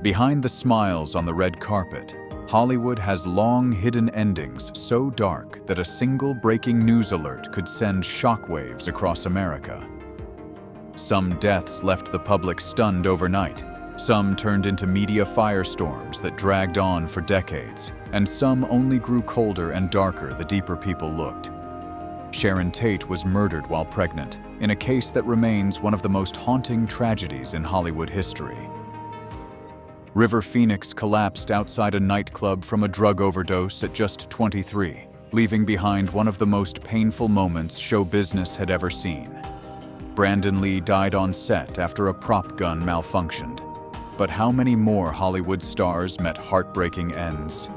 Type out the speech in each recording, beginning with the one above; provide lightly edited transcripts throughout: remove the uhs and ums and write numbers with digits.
Behind the smiles on the red carpet, Hollywood has long hidden endings so dark that a single breaking news alert could send shockwaves across America. Some deaths left the public stunned overnight. Some turned into media firestorms that dragged on for decades, and some only grew colder and darker the deeper people looked. Sharon Tate was murdered while pregnant, in a case that remains one of the most haunting tragedies in Hollywood history. River Phoenix collapsed outside a nightclub from a drug overdose at just 23, leaving behind one of the most painful moments show business had ever seen. Brandon Lee died on set after a prop gun malfunctioned. But how many more Hollywood stars met heartbreaking ends?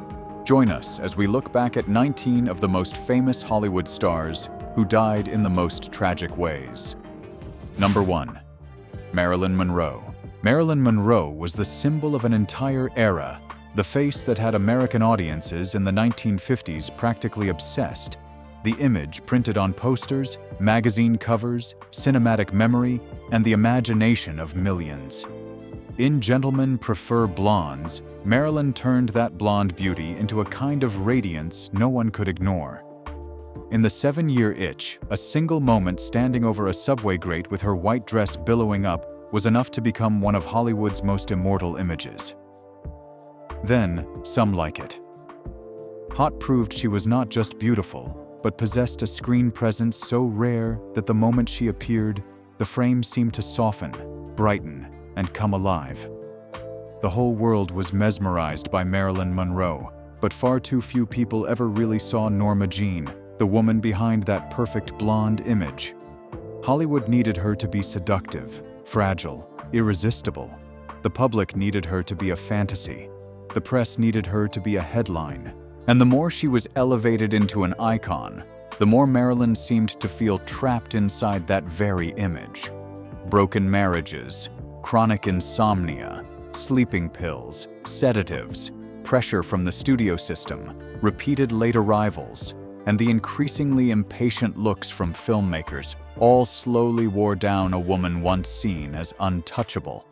Join us as we look back at 19 of the most famous Hollywood stars who died in the most tragic ways. Number 1. Marilyn Monroe. Marilyn Monroe was the symbol of an entire era, the face that had American audiences in the 1950s practically obsessed. The image printed on posters, magazine covers, cinematic memory, and the imagination of millions. In Gentlemen Prefer Blondes, Marilyn turned that blonde beauty into a kind of radiance no one could ignore. In The 7-Year Itch, a single moment standing over a subway grate with her white dress billowing up was enough to become one of Hollywood's most immortal images. Then, Some Like It. Hot proved she was not just beautiful, but possessed a screen presence so rare that the moment she appeared, the frame seemed to soften, brighten, and come alive. The whole world was mesmerized by Marilyn Monroe, but far too few people ever really saw Norma Jean, the woman behind that perfect blonde image. Hollywood needed her to be seductive, fragile, irresistible. The public needed her to be a fantasy. The press needed her to be a headline. And the more she was elevated into an icon, the more Marilyn seemed to feel trapped inside that very image. Broken marriages, chronic insomnia, sleeping pills, sedatives, pressure from the studio system, repeated late arrivals, and the increasingly impatient looks from filmmakers all slowly wore down a woman once seen as untouchable.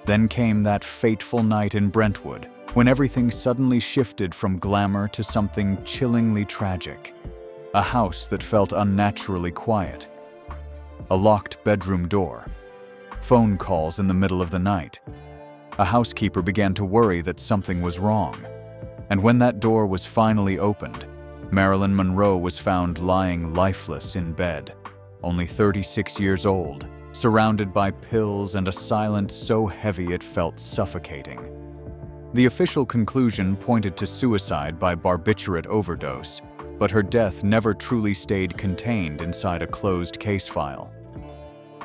Then came that fateful night in Brentwood, when everything suddenly shifted from glamour to something chillingly tragic. A house that felt unnaturally quiet. A locked bedroom door. Phone calls in the middle of the night. A housekeeper began to worry that something was wrong. And when that door was finally opened, Marilyn Monroe was found lying lifeless in bed, only 36 years old, surrounded by pills and a silence so heavy it felt suffocating. The official conclusion pointed to suicide by barbiturate overdose, but her death never truly stayed contained inside a closed case file.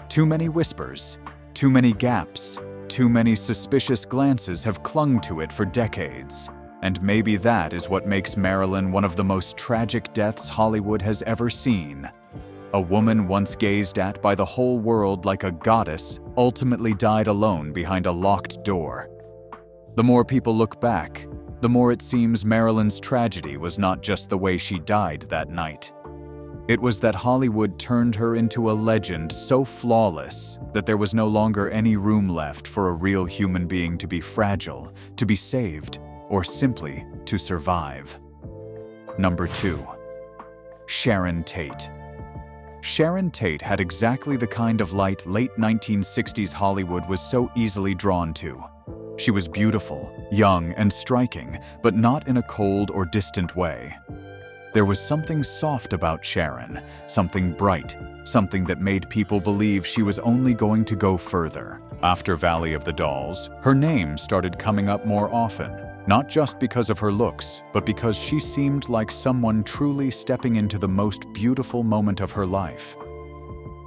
Too many whispers, too many gaps, too many suspicious glances have clung to it for decades. And maybe that is what makes Marilyn one of the most tragic deaths Hollywood has ever seen. A woman once gazed at by the whole world like a goddess ultimately died alone behind a locked door. The more people look back, the more it seems Marilyn's tragedy was not just the way she died that night. It was that Hollywood turned her into a legend so flawless that there was no longer any room left for a real human being to be fragile, to be saved, or simply to survive. Number 2. Sharon Tate. Sharon Tate had exactly the kind of light late 1960s Hollywood was so easily drawn to. She was beautiful, young, and striking, but not in a cold or distant way. There was something soft about Sharon, something bright, something that made people believe she was only going to go further. After Valley of the Dolls, her name started coming up more often. Not just because of her looks, but because she seemed like someone truly stepping into the most beautiful moment of her life.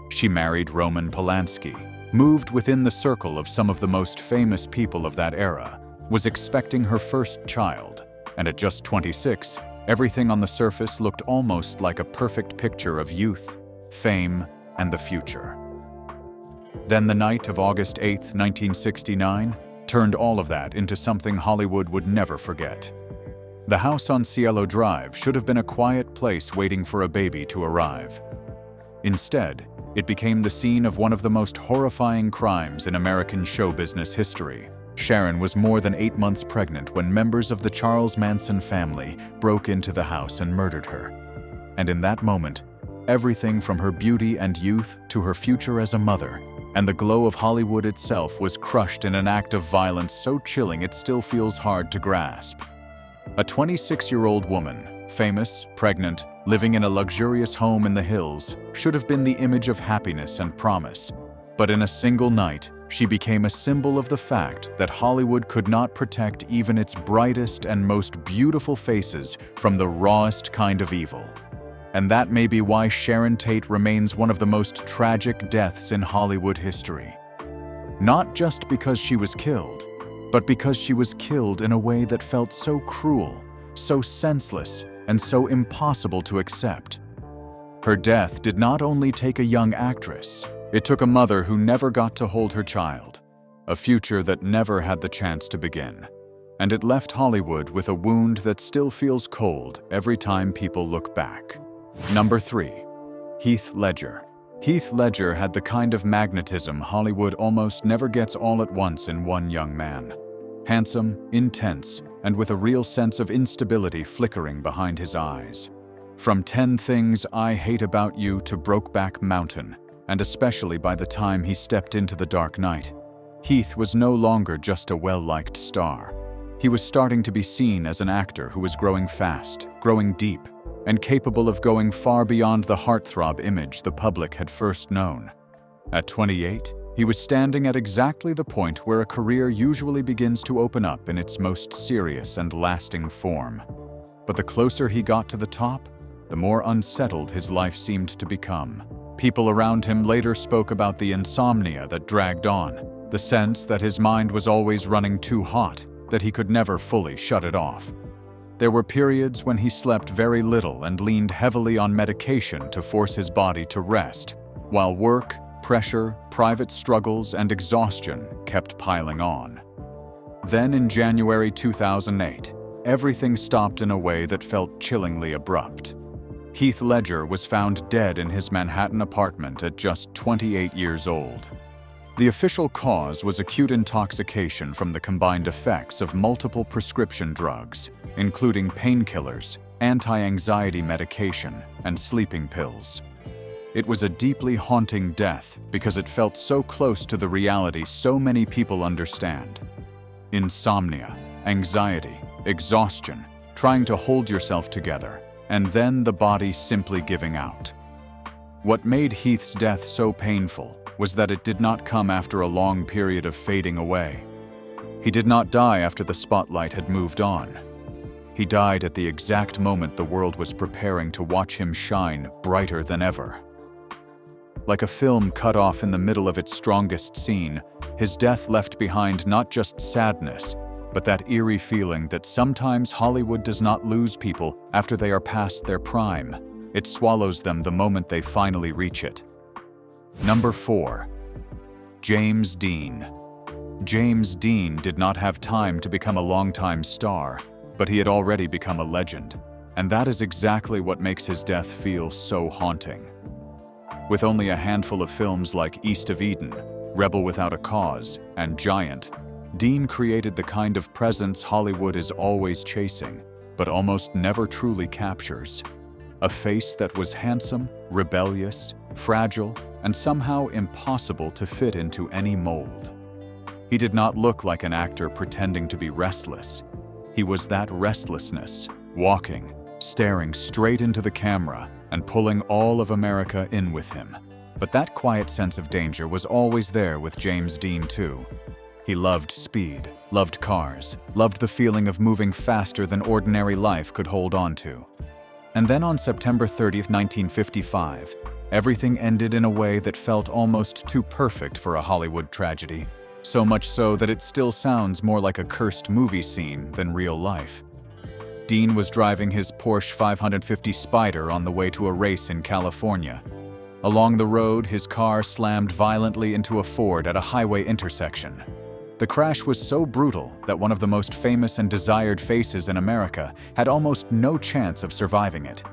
She married Roman Polanski, moved within the circle of some of the most famous people of that era, was expecting her first child, and at just 26, everything on the surface looked almost like a perfect picture of youth, fame, and the future. Then the night of August 8, 1969, turned all of that into something Hollywood would never forget. The house on Cielo Drive should have been a quiet place waiting for a baby to arrive. Instead, it became the scene of one of the most horrifying crimes in American show business history. Sharon was more than 8 months pregnant when members of the Charles Manson family broke into the house and murdered her. And in that moment, everything from her beauty and youth to her future as a mother and the glow of Hollywood itself was crushed in an act of violence so chilling it still feels hard to grasp. A 26-year-old woman, famous, pregnant, living in a luxurious home in the hills, should have been the image of happiness and promise. But in a single night, she became a symbol of the fact that Hollywood could not protect even its brightest and most beautiful faces from the rawest kind of evil. And that may be why Sharon Tate remains one of the most tragic deaths in Hollywood history. Not just because she was killed, but because she was killed in a way that felt so cruel, so senseless, and so impossible to accept. Her death did not only take a young actress, it took a mother who never got to hold her child, a future that never had the chance to begin. And it left Hollywood with a wound that still feels cold every time people look back. Number 3. Heath Ledger. Heath Ledger had the kind of magnetism Hollywood almost never gets all at once in one young man. Handsome, intense, and with a real sense of instability flickering behind his eyes. From 10 Things I Hate About You to Brokeback Mountain, and especially by the time he stepped into The Dark Knight, Heath was no longer just a well-liked star. He was starting to be seen as an actor who was growing fast, growing deep, and capable of going far beyond the heartthrob image the public had first known. At 28, he was standing at exactly the point where a career usually begins to open up in its most serious and lasting form. But the closer he got to the top, the more unsettled his life seemed to become. People around him later spoke about the insomnia that dragged on, the sense that his mind was always running too hot, that he could never fully shut it off. There were periods when he slept very little and leaned heavily on medication to force his body to rest, while work, pressure, private struggles, and exhaustion kept piling on. Then in January 2008, everything stopped in a way that felt chillingly abrupt. Heath Ledger was found dead in his Manhattan apartment at just 28 years old. The official cause was acute intoxication from the combined effects of multiple prescription drugs, including painkillers, anti-anxiety medication, and sleeping pills. It was a deeply haunting death because it felt so close to the reality so many people understand. Insomnia, anxiety, exhaustion, trying to hold yourself together, and then the body simply giving out. What made Heath's death so painful was that it did not come after a long period of fading away. He did not die after the spotlight had moved on. He died at the exact moment the world was preparing to watch him shine brighter than ever. Like a film cut off in the middle of its strongest scene, his death left behind not just sadness, but that eerie feeling that sometimes Hollywood does not lose people after they are past their prime. It swallows them the moment they finally reach it. Number 4. James Dean. James Dean did not have time to become a longtime star, but he had already become a legend, and that is exactly what makes his death feel so haunting. With only a handful of films like East of Eden, Rebel Without a Cause, and Giant, Dean created the kind of presence Hollywood is always chasing, but almost never truly captures. A face that was handsome, rebellious, fragile, and somehow impossible to fit into any mold. He did not look like an actor pretending to be restless. He was that restlessness, walking, staring straight into the camera, and pulling all of America in with him. But that quiet sense of danger was always there with James Dean too. He loved speed, loved cars, loved the feeling of moving faster than ordinary life could hold on to. And then on September 30th, 1955, everything ended in a way that felt almost too perfect for a Hollywood tragedy. So much so that it still sounds more like a cursed movie scene than real life. Dean was driving his Porsche 550 Spider on the way to a race in California. Along the road, his car slammed violently into a Ford at a highway intersection. The crash was so brutal that one of the most famous and desired faces in America had almost no chance of surviving it.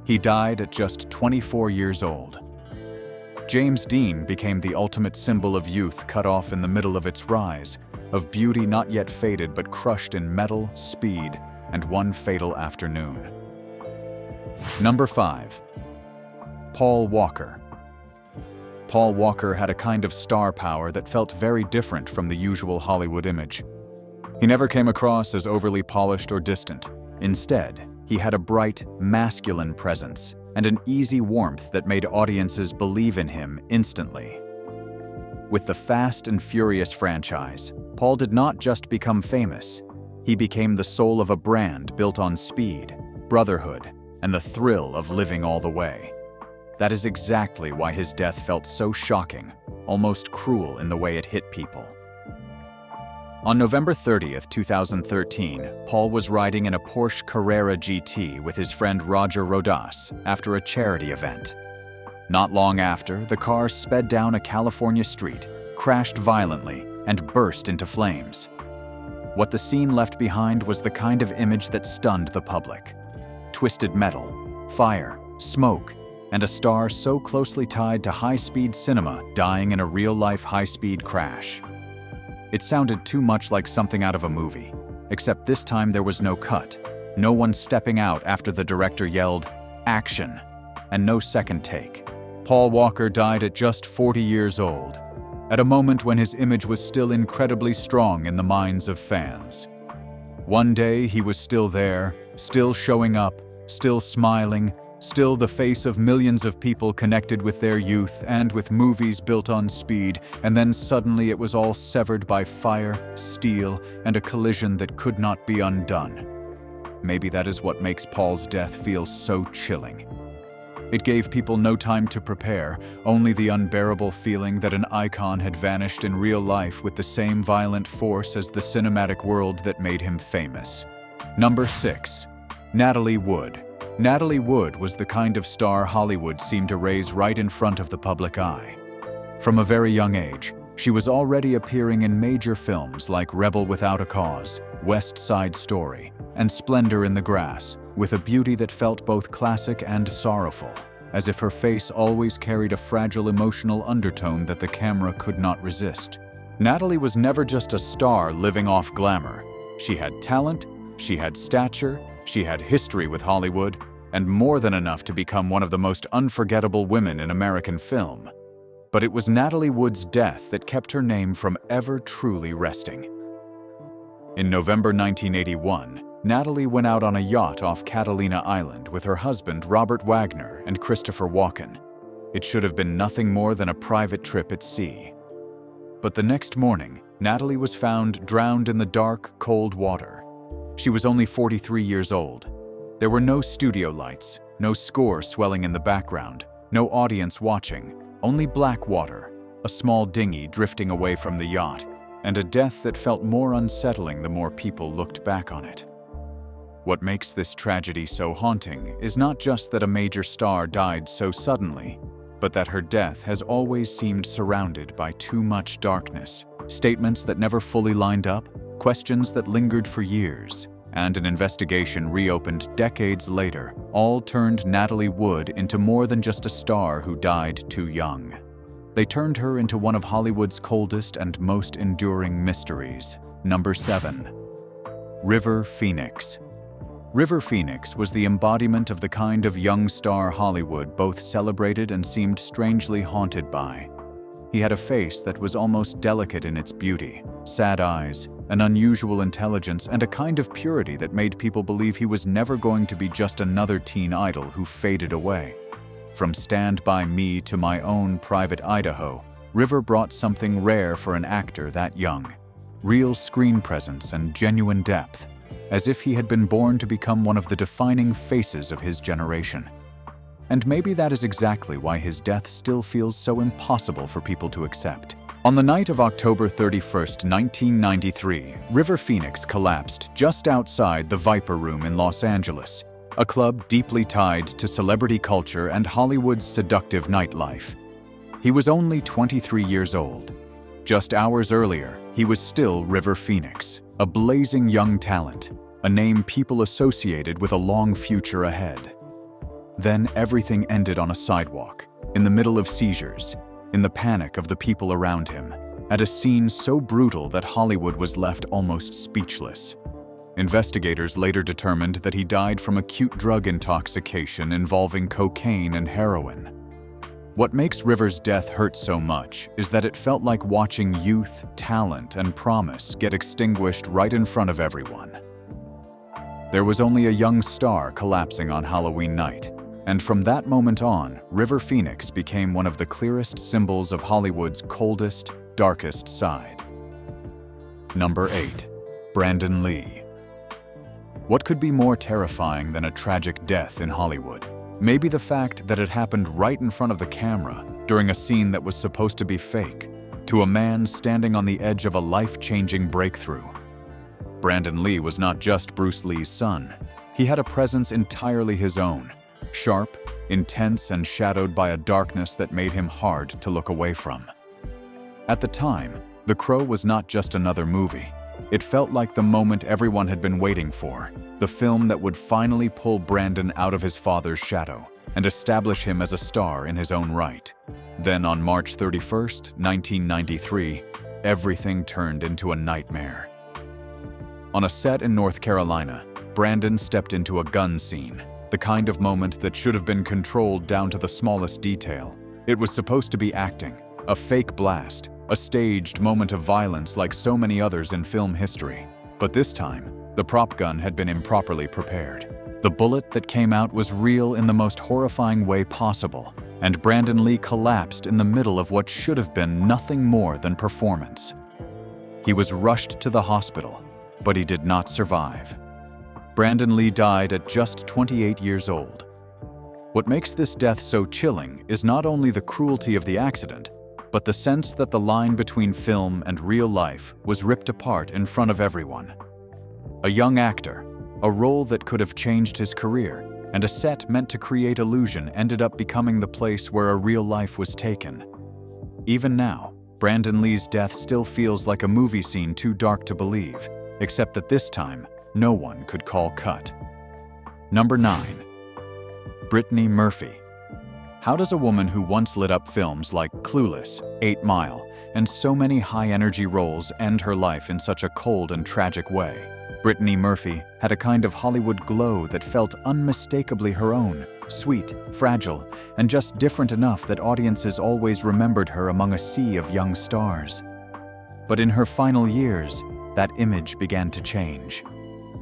He died at just 24 years old. James Dean became the ultimate symbol of youth cut off in the middle of its rise, of beauty not yet faded but crushed in metal, speed, and one fatal afternoon. Number 5. Paul Walker. Paul Walker had a kind of star power that felt very different from the usual Hollywood image. He never came across as overly polished or distant. Instead, he had a bright, masculine presence and an easy warmth that made audiences believe in him instantly. With the Fast and Furious franchise, Paul did not just become famous. He became the soul of a brand built on speed, brotherhood, and the thrill of living all the way. That is exactly why his death felt so shocking, almost cruel in the way it hit people. On November 30th, 2013, Paul was riding in a Porsche Carrera GT with his friend Roger Rodas after a charity event. Not long after, the car sped down a California street, crashed violently, and burst into flames. What the scene left behind was the kind of image that stunned the public. Twisted metal, fire, smoke, and a star so closely tied to high-speed cinema dying in a real-life high-speed crash. It sounded too much like something out of a movie, except this time there was no cut, no one stepping out after the director yelled, "Action!" and no second take. Paul Walker died at just 40 years old, at a moment when his image was still incredibly strong in the minds of fans. One day he was still there, still showing up, still smiling, still the face of millions of people connected with their youth and with movies built on speed, and then suddenly it was all severed by fire, steel, and a collision that could not be undone. Maybe that is what makes Paul's death feel so chilling. It gave people no time to prepare, only the unbearable feeling that an icon had vanished in real life with the same violent force as the cinematic world that made him famous. Number 6. Natalie Wood. Natalie Wood was the kind of star Hollywood seemed to raise right in front of the public eye. From a very young age, she was already appearing in major films like Rebel Without a Cause, West Side Story, and Splendor in the Grass, with a beauty that felt both classic and sorrowful, as if her face always carried a fragile emotional undertone that the camera could not resist. Natalie was never just a star living off glamour. She had talent, she had stature, she had history with Hollywood, and more than enough to become one of the most unforgettable women in American film. But it was Natalie Wood's death that kept her name from ever truly resting. In November 1981, Natalie went out on a yacht off Catalina Island with her husband Robert Wagner and Christopher Walken. It should have been nothing more than a private trip at sea. But the next morning, Natalie was found drowned in the dark, cold water. She was only 43 years old. There were no studio lights, no score swelling in the background, no audience watching, only black water, a small dinghy drifting away from the yacht, and a death that felt more unsettling the more people looked back on it. What makes this tragedy so haunting is not just that a major star died so suddenly, but that her death has always seemed surrounded by too much darkness, statements that never fully lined up, questions that lingered for years, and an investigation reopened decades later, all turned Natalie Wood into more than just a star who died too young. They turned her into one of Hollywood's coldest and most enduring mysteries. Number 7. River Phoenix. River Phoenix was the embodiment of the kind of young star Hollywood both celebrated and seemed strangely haunted by. He had a face that was almost delicate in its beauty, sad eyes, an unusual intelligence, and a kind of purity that made people believe he was never going to be just another teen idol who faded away. From Stand By Me to My Own Private Idaho, River brought something rare for an actor that young: real screen presence and genuine depth, as if he had been born to become one of the defining faces of his generation. And maybe that is exactly why his death still feels so impossible for people to accept. On the night of October 31st, 1993, River Phoenix collapsed just outside the Viper Room in Los Angeles, a club deeply tied to celebrity culture and Hollywood's seductive nightlife. He was only 23 years old. Just hours earlier, he was still River Phoenix, a blazing young talent, a name people associated with a long future ahead. Then everything ended on a sidewalk, in the middle of seizures, in the panic of the people around him. at a scene so brutal that Hollywood was left almost speechless. Investigators later determined that he died from acute drug intoxication involving cocaine and heroin. What makes Rivers' death hurt so much is that it felt like watching youth, talent, and promise get extinguished right in front of everyone. There was only a young star collapsing on Halloween night, and from that moment on, River Phoenix became one of the clearest symbols of Hollywood's coldest, darkest side. Number 8. Brandon Lee. What could be more terrifying than a tragic death in Hollywood? Maybe the fact that it happened right in front of the camera during a scene that was supposed to be fake, to a man standing on the edge of a life-changing breakthrough. Brandon Lee was not just Bruce Lee's son. He had a presence entirely his own, sharp, intense, and shadowed by a darkness that made him hard to look away from. At the time, The Crow was not just another movie. It felt like the moment everyone had been waiting for, the film that would finally pull Brandon out of his father's shadow and establish him as a star in his own right. Then on March 31st, 1993, everything turned into a nightmare. On a set in North Carolina, Brandon stepped into a gun scene, the kind of moment that should have been controlled down to the smallest detail. It was supposed to be acting, a fake blast, a staged moment of violence like so many others in film history. But this time, the prop gun had been improperly prepared. The bullet that came out was real in the most horrifying way possible, and Brandon Lee collapsed in the middle of what should have been nothing more than performance. He was rushed to the hospital, but he did not survive. Brandon Lee died at just 28 years old. What makes this death so chilling is not only the cruelty of the accident, but the sense that the line between film and real life was ripped apart in front of everyone. A young actor, a role that could have changed his career, and a set meant to create illusion ended up becoming the place where a real life was taken. Even now, Brandon Lee's death still feels like a movie scene too dark to believe, except that this time, no one could call cut. Number 9. Brittany Murphy. How does a woman who once lit up films like Clueless, 8 Mile, and so many high-energy roles end her life in such a cold and tragic way? Brittany Murphy had a kind of Hollywood glow that felt unmistakably her own, sweet, fragile, and just different enough that audiences always remembered her among a sea of young stars. But in her final years, that image began to change.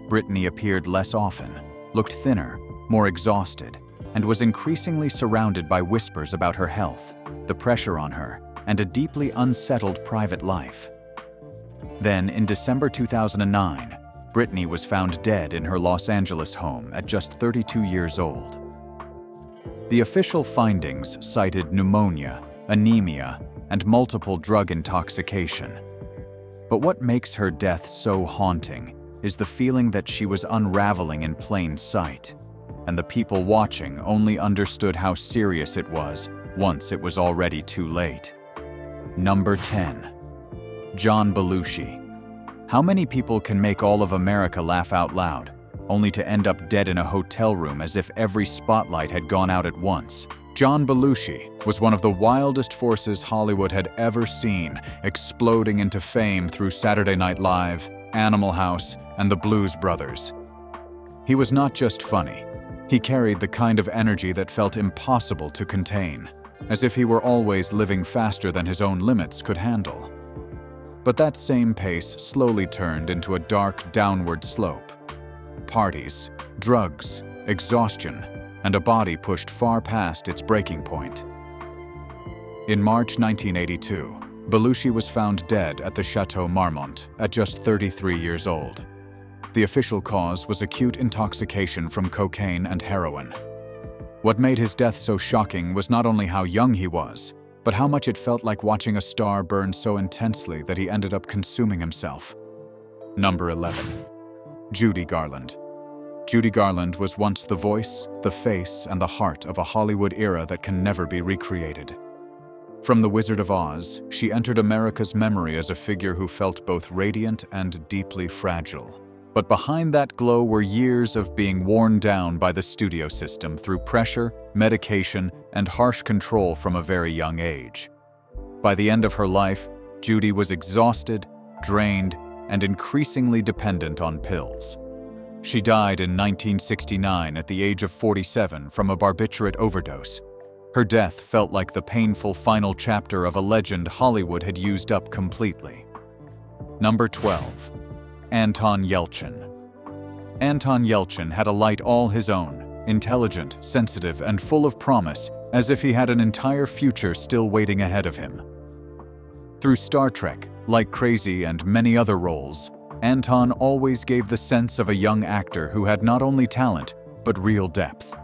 Brittany appeared less often, looked thinner, more exhausted, and was increasingly surrounded by whispers about her health, the pressure on her, and a deeply unsettled private life. Then, in December 2009, Brittany was found dead in her Los Angeles home at just 32 years old. The official findings cited pneumonia, anemia, and multiple drug intoxication. But what makes her death so haunting is the feeling that she was unraveling in plain sight, and the people watching only understood how serious it was once it was already too late. Number 10. John Belushi. How many people can make all of America laugh out loud, only to end up dead in a hotel room as if every spotlight had gone out at once? John Belushi was one of the wildest forces Hollywood had ever seen, exploding into fame through Saturday Night Live, Animal House, and the Blues Brothers. He was not just funny. He carried the kind of energy that felt impossible to contain, as if he were always living faster than his own limits could handle. But that same pace slowly turned into a dark downward slope. Parties, drugs, exhaustion, and a body pushed far past its breaking point. In March 1982, Belushi was found dead at the Chateau Marmont at just 33 years old. The official cause was acute intoxication from cocaine and heroin. What made his death so shocking was not only how young he was, but how much it felt like watching a star burn so intensely that he ended up consuming himself. Number 11. Judy Garland. Judy Garland was once the voice, the face, and the heart of a Hollywood era that can never be recreated. From The Wizard of Oz, she entered America's memory as a figure who felt both radiant and deeply fragile. But behind that glow were years of being worn down by the studio system through pressure, medication, and harsh control from a very young age. By the end of her life, Judy was exhausted, drained, and increasingly dependent on pills. She died in 1969 at the age of 47 from a barbiturate overdose. Her death felt like the painful final chapter of a legend Hollywood had used up completely. Number 12. Anton Yelchin. Anton Yelchin had a light all his own, intelligent, sensitive, and full of promise, as if he had an entire future still waiting ahead of him. Through Star Trek, Like Crazy, and many other roles, Anton always gave the sense of a young actor who had not only talent, but real depth.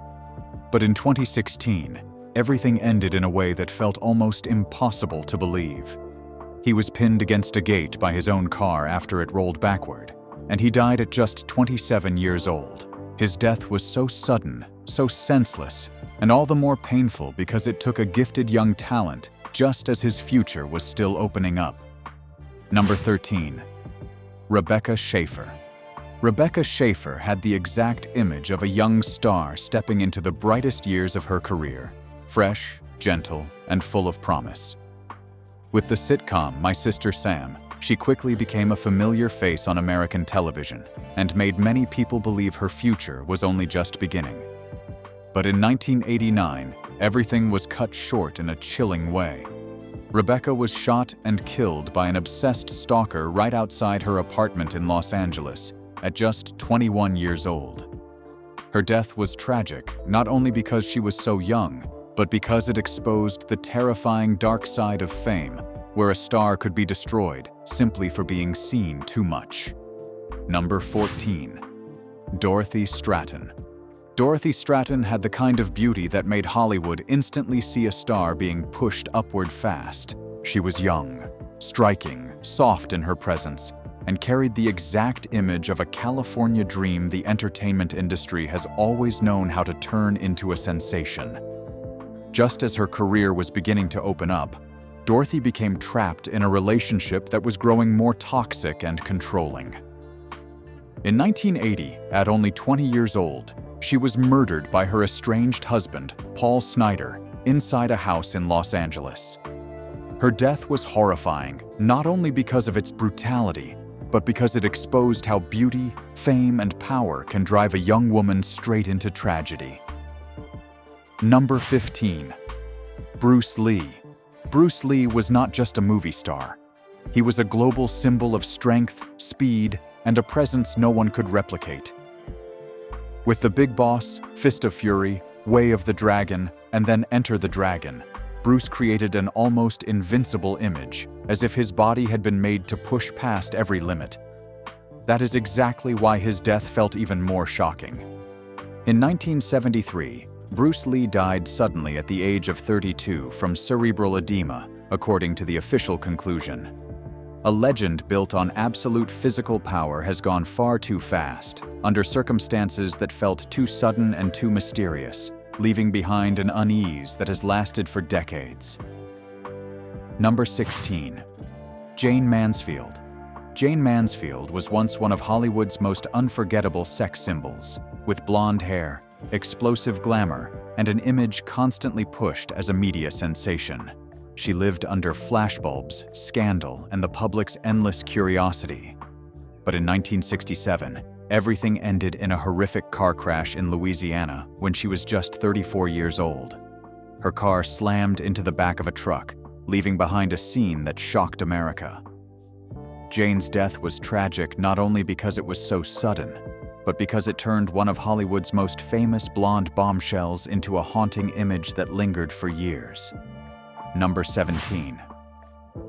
But in 2016, everything ended in a way that felt almost impossible to believe. He was pinned against a gate by his own car after it rolled backward, and he died at just 27 years old. His death was so sudden, so senseless, and all the more painful because it took a gifted young talent just as his future was still opening up. Number 13. Rebecca Schaeffer. Rebecca Schaeffer had the exact image of a young star stepping into the brightest years of her career, fresh, gentle, and full of promise. With the sitcom My Sister Sam, she quickly became a familiar face on American television and made many people believe her future was only just beginning. But in 1989, everything was cut short in a chilling way. Rebecca was shot and killed by an obsessed stalker right outside her apartment in Los Angeles at just 21 years old. Her death was tragic, not only because she was so young, but because it exposed the terrifying dark side of fame, where a star could be destroyed simply for being seen too much. Number 14. Dorothy Stratton. Dorothy Stratton had the kind of beauty that made Hollywood instantly see a star being pushed upward fast. She was young, striking, soft in her presence, and carried the exact image of a California dream the entertainment industry has always known how to turn into a sensation. Just as her career was beginning to open up, Dorothy became trapped in a relationship that was growing more toxic and controlling. In 1980, at only 20 years old, she was murdered by her estranged husband, Paul Snider, inside a house in Los Angeles. Her death was horrifying, not only because of its brutality, but because it exposed how beauty, fame, and power can drive a young woman straight into tragedy. Number 15. Bruce Lee. Bruce Lee was not just a movie star. He was a global symbol of strength, speed, and a presence no one could replicate. With The Big Boss, Fist of Fury, Way of the Dragon, and then Enter the Dragon, Bruce created an almost invincible image, as if his body had been made to push past every limit. That is exactly why his death felt even more shocking. In 1973, Bruce Lee died suddenly at the age of 32 from cerebral edema, according to the official conclusion. A legend built on absolute physical power has gone far too fast, under circumstances that felt too sudden and too mysterious, leaving behind an unease that has lasted for decades. Number 16. Jane Mansfield. Jane Mansfield was once one of Hollywood's most unforgettable sex symbols, with blonde hair, explosive glamour, and an image constantly pushed as a media sensation. She lived under flashbulbs, scandal, and the public's endless curiosity. But in 1967, everything ended in a horrific car crash in Louisiana when she was just 34 years old. Her car slammed into the back of a truck, leaving behind a scene that shocked America. Jane's death was tragic not only because it was so sudden, but because it turned one of Hollywood's most famous blonde bombshells into a haunting image that lingered for years. Number 17.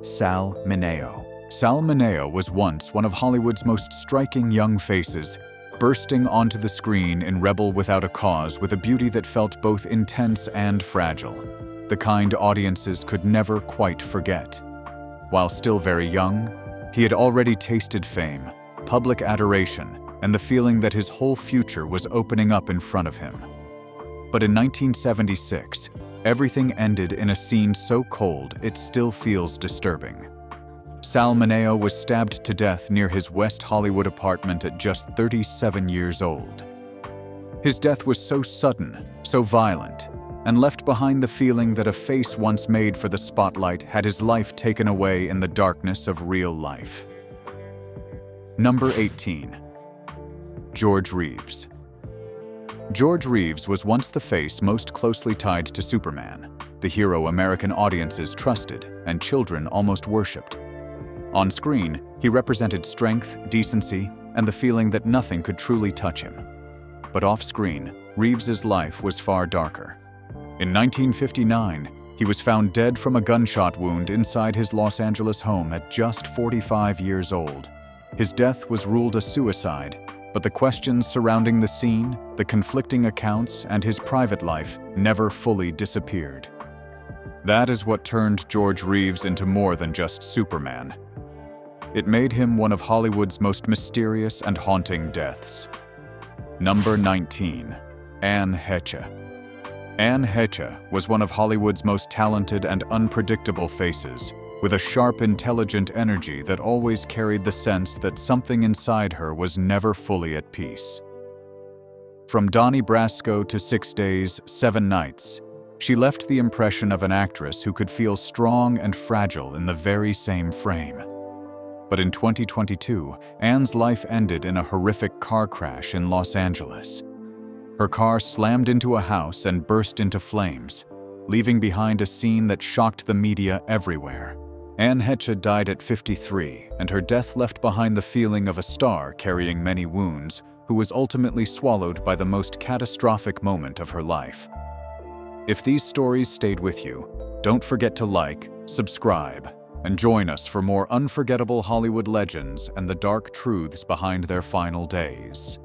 Sal Mineo. Sal Mineo was once one of Hollywood's most striking young faces, bursting onto the screen in Rebel Without a Cause with a beauty that felt both intense and fragile, the kind audiences could never quite forget. While still very young, he had already tasted fame, public adoration, and the feeling that his whole future was opening up in front of him. But in 1976, everything ended in a scene so cold it still feels disturbing. Sal Mineo was stabbed to death near his West Hollywood apartment at just 37 years old. His death was so sudden, so violent, and left behind the feeling that a face once made for the spotlight had his life taken away in the darkness of real life. Number 18. George Reeves. George Reeves was once the face most closely tied to Superman, the hero American audiences trusted and children almost worshipped. On screen, he represented strength, decency, and the feeling that nothing could truly touch him. But off-screen, Reeves's life was far darker. In 1959, he was found dead from a gunshot wound inside his Los Angeles home at just 45 years old. His death was ruled a suicide, but the questions surrounding the scene, the conflicting accounts, and his private life never fully disappeared. That is what turned George Reeves into more than just Superman. It made him one of Hollywood's most mysterious and haunting deaths. Number 19. Anne Heche. Anne Heche was one of Hollywood's most talented and unpredictable faces, with a sharp, intelligent energy that always carried the sense that something inside her was never fully at peace. From Donnie Brasco to 6 Days, 7 Nights, she left the impression of an actress who could feel strong and fragile in the very same frame. But in 2022, Anne's life ended in a horrific car crash in Los Angeles. Her car slammed into a house and burst into flames, leaving behind a scene that shocked the media everywhere. Anne Heche died at 53, and her death left behind the feeling of a star carrying many wounds, who was ultimately swallowed by the most catastrophic moment of her life. If these stories stayed with you, don't forget to like, subscribe, and join us for more unforgettable Hollywood legends and the dark truths behind their final days.